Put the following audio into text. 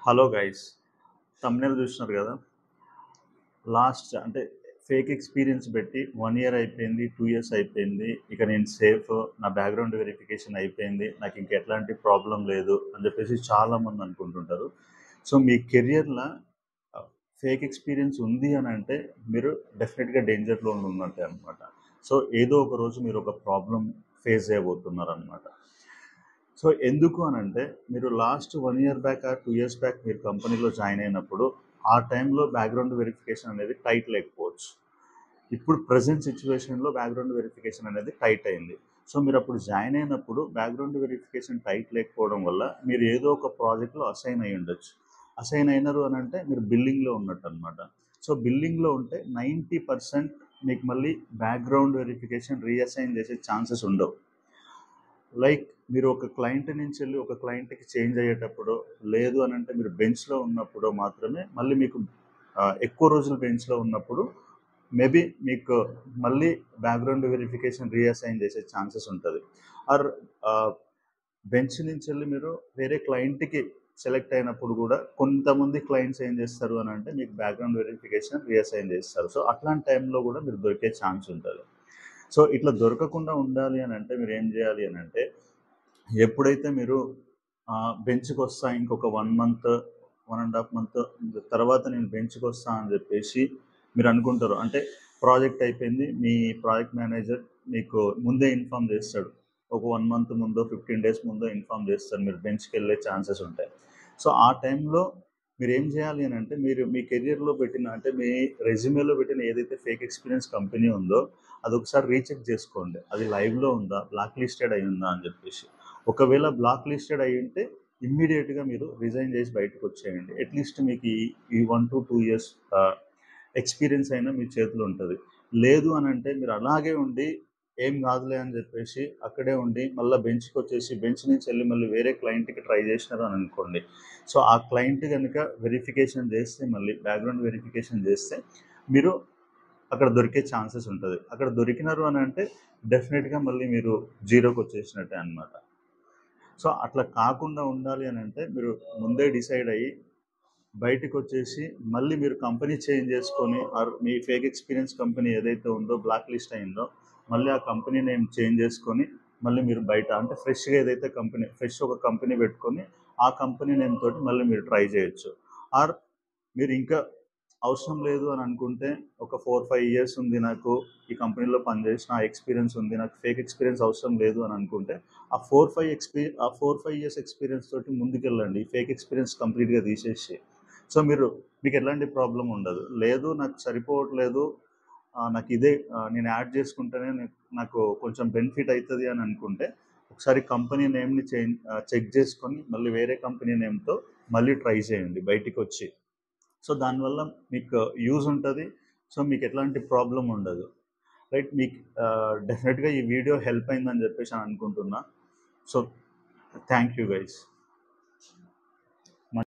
Hello guys, thumbnail చూస్తున్నారు కదా. Last అంటే ఫేక్ ఎక్స్పీరియన్స్ పెట్టి 1 ఇయర్ అయిపోయింది, 2 ఇయర్స్ అయిపోయింది. ఇక నేను సేఫ్, నా బ్యాక్గ్రౌండ్ వెరిఫికేషన్ అయిపోయింది, నాకు ఇంక ఎట్లాంటి ప్రాబ్లం లేదు అని చెప్పేసి చాలామంది అనుకుంటుంటారు. సో మీ కెరియర్లో ఫేక్ ఎక్స్పీరియన్స్ ఉంది అని అంటే మీరు డెఫినెట్గా డేంజర్లో ఉన్నట్టే అనమాట. సో ఏదో ఒక రోజు మీరు ఒక ప్రాబ్లం ఫేస్ చేయబోతున్నారు అనమాట. సో ఎందుకు అని అంటే మీరు last 1 year back 2 years back మీరు కంపెనీలో జాయిన్ అయినప్పుడు ఆ టైంలో బ్యాక్గ్రౌండ్ వెరిఫికేషన్ అనేది టైట్ లేకపోవచ్చు. ఇప్పుడు ప్రజెంట్ సిచ్యువేషన్లో బ్యాక్గ్రౌండ్ వెరిఫికేషన్ అనేది టైట్ అయింది. సో మీరు అప్పుడు జాయిన్ అయినప్పుడు బ్యాక్గ్రౌండ్ వెరిఫికేషన్ టైట్ లేకపోవడం వల్ల మీరు ఏదో ఒక ప్రాజెక్ట్లో అసైన్ అయి ఉండొచ్చు. అసైన్ అయినారు అని అంటే మీరు బిల్లింగ్లో ఉన్నట్టు అనమాట. సో బిల్లింగ్లో ఉంటే 90% మీకు మళ్ళీ బ్యాక్గ్రౌండ్ వెరిఫికేషన్ రీఅసైన్ చేసే ఛాన్సెస్ ఉండవు. లైక్ మీరు ఒక క్లయింట్ నుంచి వెళ్ళి ఒక క్లయింట్కి చేంజ్ అయ్యేటప్పుడు, లేదు అని అంటే మీరు బెంచ్లో ఉన్నప్పుడు మాత్రమే మళ్ళీ మీకు ఎక్కువ రోజులు బెంచ్లో ఉన్నప్పుడు మేబీ మీకు మళ్ళీ బ్యాక్గ్రౌండ్ వెరిఫికేషన్ రీఅసైన్ చేసే ఛాన్సెస్ ఉంటుంది. ఆర్ బెంచ్ నుంచి వెళ్ళి మీరు వేరే క్లయింట్కి సెలెక్ట్ అయినప్పుడు కూడా కొంతమంది క్లయింట్స్ ఏం చేస్తారు అని అంటే మీకు బ్యాక్గ్రౌండ్ వెరిఫికేషన్ రీఅసైన్ చేస్తారు. సో అట్లాంటి టైంలో కూడా మీరు దొరికే ఛాన్స్ ఉంటుంది. సో ఇట్లా దొరకకుండా ఉండాలి అని అంటే మీరు ఏం చేయాలి అని అంటే, ఎప్పుడైతే మీరు బెంచ్కి వస్తా ఇంకొక 1 మంత్ 1.5 మంత్ తర్వాత నేను బెంచ్కి వస్తా అని చెప్పేసి మీరు అనుకుంటారు. అంటే ప్రాజెక్ట్ అయిపోయింది, మీ ప్రాజెక్ట్ మేనేజర్ మీకు ముందే ఇన్ఫామ్ చేస్తాడు. ఒక 1 మంత్ ముందో 15 డేస్ ముందో ఇన్ఫామ్ చేస్తారు మీరు బెంచ్కి వెళ్ళే ఛాన్సెస్ ఉంటాయి. సో ఆ టైంలో మీరు ఏం చేయాలి అని అంటే, మీరు మీ కెరియర్లో పెట్టిన అంటే మీ రెజ్యూమేలో పెట్టిన ఏదైతే ఫేక్ ఎక్స్పీరియన్స్ కంపెనీ ఉందో అది ఒకసారి రీచెక్ చేసుకోండి. అది లైవ్లో ఉందా, బ్లాక్ లిస్టెడ్ అయి ఉందా అని చెప్పేసి. ఒకవేళ బ్లాక్ లిస్టెడ్ అయి ఉంటే ఇమ్మీడియట్గా మీరు రిజైన్ చేసి బయటకు వచ్చేయండి. అట్లీస్ట్ మీకు ఈ 1 to 2 ఇయర్స్ ఎక్స్పీరియన్స్ అయినా మీ చేతిలో ఉంటుంది. లేదు అని అంటే మీరు అలాగే ఉండి ఏం కాదులే అని చెప్పేసి అక్కడే ఉండి మళ్ళీ బెంచ్కి వచ్చేసి బెంచ్ నుంచి వెళ్ళి మళ్ళీ వేరే క్లయింట్కి ట్రై చేసినారు అని అనుకోండి. సో ఆ క్లయింట్ కనుక వెరిఫికేషన్ చేస్తే, మళ్ళీ బ్యాక్గ్రౌండ్ వెరిఫికేషన్ చేస్తే మీరు అక్కడ దొరికే ఛాన్సెస్ ఉంటుంది. అక్కడ దొరికినారు అని అంటే డెఫినెట్గా మళ్ళీ మీరు జీరోకి వచ్చేసినట్టే అనమాట. సో అట్లా కాకుండా ఉండాలి అని అంటే మీరు ముందే డిసైడ్ అయ్యి బయటకు వచ్చేసి మళ్ళీ మీరు కంపెనీ చేంజ్ చేసుకొని, మీ ఫేక్ ఎక్స్పీరియన్స్ కంపెనీ ఏదైతే ఉందో బ్లాక్ లిస్ట్ అయిందో మళ్ళీ ఆ కంపెనీ నేమ్ చేంజ్ చేసుకొని మళ్ళీ మీరు బయట అంటే ఫ్రెష్గా ఏదైతే కంపెనీ ఒక కంపెనీ పెట్టుకొని ఆ కంపెనీ నేమ్ తోటి మళ్ళీ మీరు ట్రై చేయొచ్చు. ఆర్ మీరు ఇంకా అవసరం లేదు అని అనుకుంటే, ఒక 4-5 ఇయర్స్ ఉంది నాకు ఈ కంపెనీలో పనిచేసిన ఆ ఎక్స్పీరియన్స్ ఉంది, నాకు ఫేక్ ఎక్స్పీరియన్స్ అవసరం లేదు అని అనుకుంటే ఆ 4-5 ఇయర్స్ ఎక్స్పీరియన్స్ తోటి ముందుకెళ్ళండి. ఫేక్ ఎక్స్పీరియన్స్ కంప్లీట్గా తీసేసి. సో మీకు ఎలాంటి ప్రాబ్లం ఉండదు. లేదు నాకు సరిపోవట్లేదు, నాకు ఇదే నేను యాడ్ చేసుకుంటేనే నాకు కొంచెం బెనిఫిట్ అవుతుంది అని అనుకుంటే ఒకసారి కంపెనీ నేమ్ని చెక్ చేసుకొని మళ్ళీ వేరే కంపెనీ నేమ్తో మళ్ళీ ట్రై చేయండి బయటికి వచ్చి. సో దానివల్ల మీకు యూజ్ ఉంటుంది. సో మీకు ఎట్లాంటి ప్రాబ్లం ఉండదు. రైట్, మీకు డెఫినెట్గా ఈ వీడియో హెల్ప్ అయిందని చెప్పేసి అనుకుంటున్నా. So thank you guys.